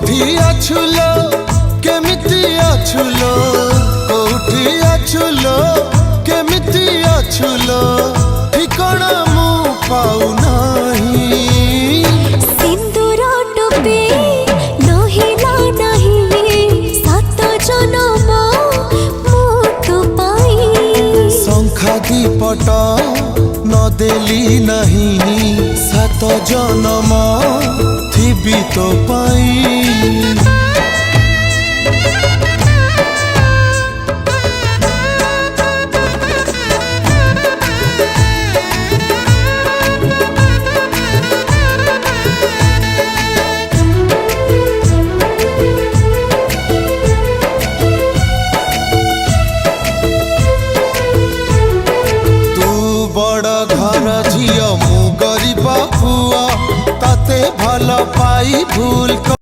कोठी अछुलो केमिति अछुलो कोठी अछुलो केमिति अछुलो ठिकाना मु पाऊ नाही सिंदूर टोपी नहिला नहीं सात जन्म मोटो पाई शंखा दीपट न देली नहीं सात जन्म थिबी तो पाई बड़ घर झियो मु गरीब पुआ ताते भल पाई भूल